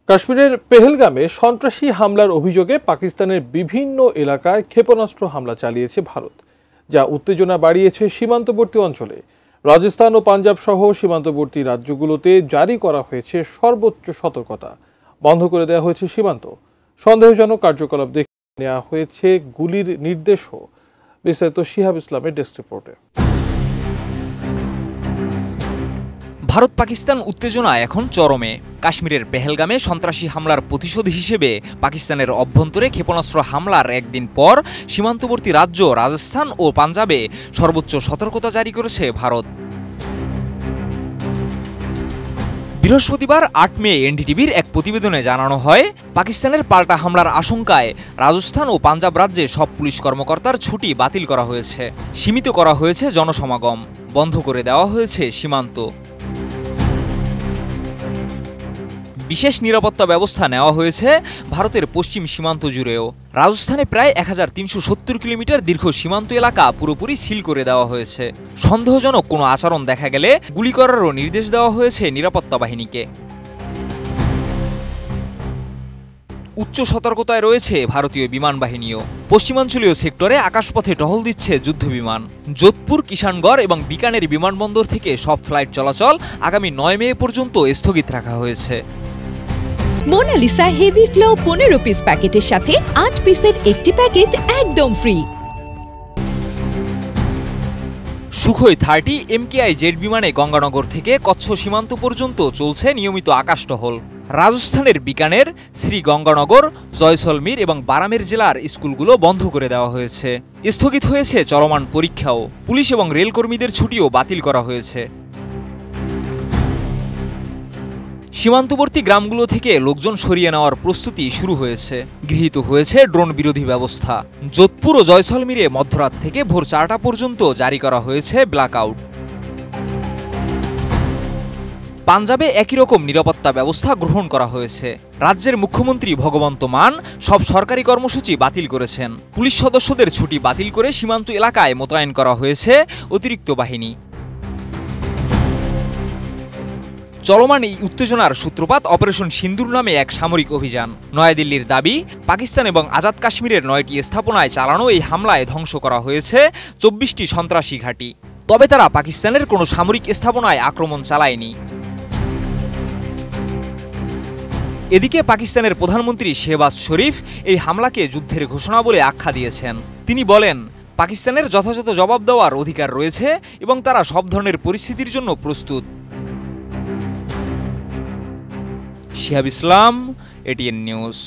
কাশ্মীরের পেহেলগামে সন্ত্রাসী হামলার অভিযোগে পাকিস্তানের বিভিন্ন এলাকায় ক্ষেপণাস্ত্র হামলা চালিয়েছে ভারত, যা উত্তেজনা বাড়িয়েছে সীমান্তবর্তী অঞ্চলে। রাজস্থান ও পাঞ্জাব সহ সীমান্তবর্তী রাজ্যগুলোতে জারি করা হয়েছে সর্বোচ্চ সতর্কতা। বন্ধ করে দেওয়া হয়েছে সীমান্ত। সন্দেহজনক কার্যকলাপ দেখে নেওয়া হয়েছে গুলির নির্দেশও। বিস্তারিত শিহাব ইসলামের ডেস্ক রিপোর্টে। ভারত পাকিস্তান উত্তেজনা এখন চরমে। কাশ্মীরের পেহেলগামে সন্ত্রাসী হামলার প্রতিশোধ হিসেবে পাকিস্তানের অভ্যন্তরে ক্ষেপণাস্ত্র হামলার একদিন পর সীমান্তবর্তী রাজ্য রাজস্থান ও পাঞ্জাবে সর্বোচ্চ সতর্কতা জারি করেছে ভারত। বৃহস্পতিবার ৮ মে এনডিটিভির এক প্রতিবেদনে জানানো হয়, পাকিস্তানের পাল্টা হামলার আশঙ্কায় রাজস্থান ও পাঞ্জাব রাজ্যে সব পুলিশ কর্মকর্তার ছুটি বাতিল করা হয়েছে, সীমিত করা হয়েছে জনসমাগম, বন্ধ করে দেওয়া হয়েছে সীমান্ত। বিশেষ নিরাপত্তা ব্যবস্থা নেওয়া হয়েছে ভারতের পশ্চিম সীমান্ত জুড়েও। রাজস্থানে প্রায় ১৩৭০ কিলোমিটার দীর্ঘ সীমান্ত এলাকা পুরোপুরি সিল করে দেওয়া হয়েছে। সন্দেহজনক কোনো আচরণ দেখা গেলে গুলি করারও নির্দেশ দেওয়া হয়েছে নিরাপত্তা বাহিনীকে। উচ্চ সতর্কতায় রয়েছে ভারতীয় বিমান বাহিনীও। পশ্চিমাঞ্চলীয় সেক্টরে আকাশপথে টহল দিচ্ছে যুদ্ধবিমান। যোধপুর, কিষানগড় এবং বিকানের বিমানবন্দর থেকে সব ফ্লাইট চলাচল আগামী ৯ মে পর্যন্ত স্থগিত রাখা হয়েছে। মোনালিসা হেভি ফ্লো 15 পিস প্যাকেটের সাথে ৮ পিসের একটি প্যাকেট একদম ফ্রি। সুখোই 30 MKI জেট বিমানে গঙ্গানগর থেকে কচ্ছ সীমান্ত পর্যন্ত চলছে নিয়মিত আকাশ টহল। রাজস্থানের বিকানের, শ্রী গঙ্গানগর, জয়সলমীর এবং বারামের জেলার স্কুলগুলো বন্ধ করে দেওয়া হয়েছে। স্থগিত হয়েছে চলমান পরীক্ষাও। পুলিশ এবং রেলকর্মীদের ছুটিও বাতিল করা হয়েছে। সীমান্তবর্তী গ্রামগুলো থেকে লোকজন সরিয়ে নেওয়ার প্রস্তুতি শুরু হয়েছে। গৃহীত হয়েছে ড্রোন বিরোধী ব্যবস্থা। যোধপুর ও জয়সলমীরে মধ্যরাত থেকে ভোর 4টা পর্যন্ত জারি করা হয়েছে ব্ল্যাকআউট। পাঞ্জাবে একই রকম নিরাপত্তা ব্যবস্থা গ্রহণ করা হয়েছে। রাজ্যের মুখ্যমন্ত্রী ভগবন্ত মান সব সরকারি কর্মসূচি বাতিল করেছেন। পুলিশ সদস্যদের ছুটি বাতিল করে সীমান্ত এলাকায় মোতায়েন করা হয়েছে অতিরিক্ত বাহিনী। চলমান এই উত্তেজনার সূত্রপাত অপারেশন সিন্দুর নামে এক সামরিক অভিযান। নয়াদিল্লির দাবি, পাকিস্তান এবং আজাদ কাশ্মীরের 9টি স্থাপনায় চালানো এই হামলায় ধ্বংস করা হয়েছে 24টি সন্ত্রাসী ঘাঁটি। তবে তারা পাকিস্তানের কোনো সামরিক স্থাপনায় আক্রমণ চালায়নি। এদিকে পাকিস্তানের প্রধানমন্ত্রী শেহবাজ শরীফ এই হামলাকে যুদ্ধের ঘোষণা বলে আখ্যা দিয়েছেন। তিনি বলেন, পাকিস্তানের যথাযথ জবাব দেওয়ার অধিকার রয়েছে এবং তারা সব ধরনের পরিস্থিতির জন্য প্রস্তুত। শিহাব ইসলাম, ATN নিউজ।